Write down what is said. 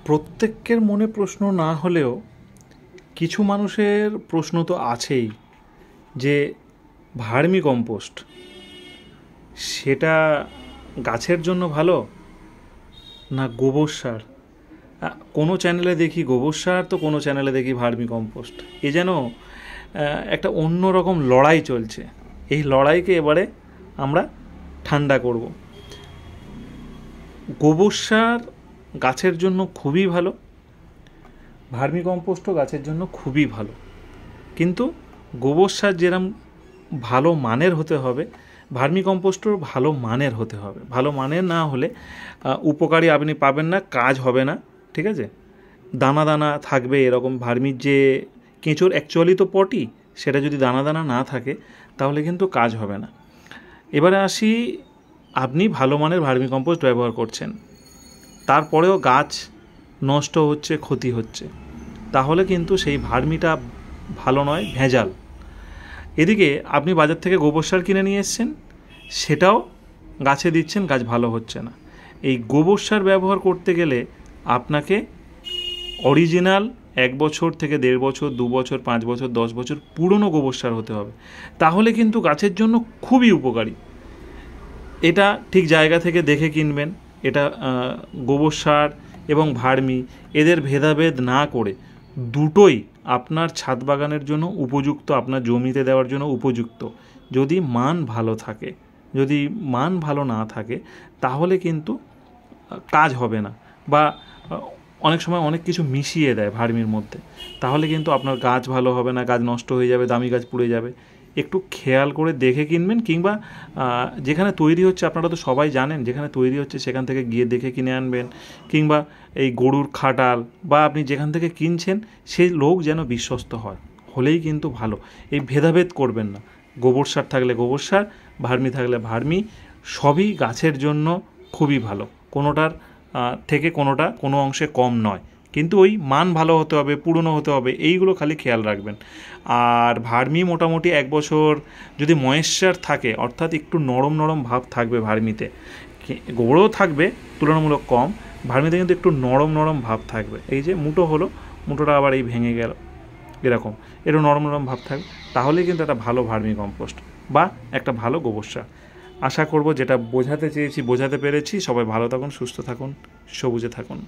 প্রত্যেকের মনে প্রশ্ন না হলেও কিছু মানুষের প্রশ্ন তো আছেই যে ভার্মি কম্পোস্ট সেটা গাছের জন্য ভালো না গোবর সার। কোনো চ্যানেলে দেখি গোবর সার তো কোনো চ্যানেলে দেখি ভার্মি কম্পোস্ট। এ যেন একটা অন্য রকম লড়াই চলছে। এই লড়াইকে এবারে আমরা ঠান্ডা করব। গোবর সার গাছের জন্য খুবই ভালো, ভার্মি কম্পোস্টও গাছের জন্য খুবই ভালো, কিন্তু গোবর সার যেরকম ভালো মানের হতে হবে ভার্মি কম্পোস্টও ভালো মানের হতে হবে। ভালো মানের না হলে উপকারী আপনি পাবেন না, কাজ হবে না, ঠিক আছে। দানা দানা থাকবে এরকম। ভার্মির যে কেঁচোর অ্যাকচুয়ালি তো পটি, সেটা যদি দানা দানা না থাকে তাহলে কিন্তু কাজ হবে না। এবারে আসি, আপনি ভালো মানের ভার্মি কম্পোস্ট ব্যবহার করছেন, তারপরেও গাছ নষ্ট হচ্ছে, ক্ষতি হচ্ছে, তাহলে কিন্তু সেই ভার্মিটা ভালো নয়, ভেজাল। এদিকে আপনি বাজার থেকে গোবর সার কিনে নিয়ে এসছেন, সেটাও গাছে দিচ্ছেন, গাছ ভালো হচ্ছে না। এই গোবর সার ব্যবহার করতে গেলে আপনাকে অরিজিনাল 1 বছর থেকে 1.5 বছর, 2 বছর, 5 বছর, 10 বছর পুরনো গোবর সার হতে হবে, তাহলে কিন্তু গাছের জন্য খুবই উপকারী। এটা ঠিক জায়গা থেকে দেখে কিনবেন। এটা গোবর সার এবং ভার্মি এদের ভেদাভেদ না করে দুটোই আপনার ছাদ বাগানের জন্য উপযুক্ত, আপনার জমিতে দেওয়ার জন্য উপযুক্ত, যদি মান ভালো থাকে। যদি মান ভালো না থাকে তাহলে কিন্তু কাজ হবে না, বা অনেক সময় অনেক কিছু মিশিয়ে দেয় ভার্মির মধ্যে, তাহলে কিন্তু আপনার গাছ ভালো হবে না, গাছ নষ্ট হয়ে যাবে, দামি গাছ পুড়ে যাবে। একটু খেয়াল করে দেখে কিনবেন, কিংবা যেখানে তৈরি হচ্ছে, আপনারা তো সবাই জানেন যেখানে তৈরি হচ্ছে সেখান থেকে গিয়ে দেখে কিনে আনবেন, কিংবা এই গরুর খাটাল বা আপনি যেখান থেকে কিনছেন সেই লোক যেন বিশ্বস্ত হয়, হলেই কিন্তু ভালো। এই ভেদাভেদ করবেন না। গোবর সার থাকলে গোবর সার, ভার্মি থাকলে ভার্মি, সবই গাছের জন্য খুবই ভালো। কোনোটার থেকে কোনোটা কোনো অংশে কম নয়, কিন্তু ওই মান ভালো হতে হবে, পুরনো হতে হবে, এইগুলো খালি খেয়াল রাখবেন। আর ভার্মি মোটামুটি 1 বছর যদি ময়েশ্চার থাকে, অর্থাৎ একটু নরম নরম ভাব থাকবে ভার্মিতে, গোবরও থাকবে তুলনামূলক কম, ভার্মিতে কিন্তু একটু নরম নরম ভাব থাকবে। এই যে মুঠো হলো, মুঠোটা আবার এই ভেঙে গেল, এরকম একটু নরম নরম ভাব থাকবে, তাহলেই কিন্তু একটা ভালো ভার্মি কম্পোস্ট বা একটা ভালো গোবর সার। আশা করব যেটা বোঝাতে চেয়েছি বোঝাতে পেরেছি। সবাই ভালো থাকুন, সুস্থ থাকুন, সবুজে থাকুন।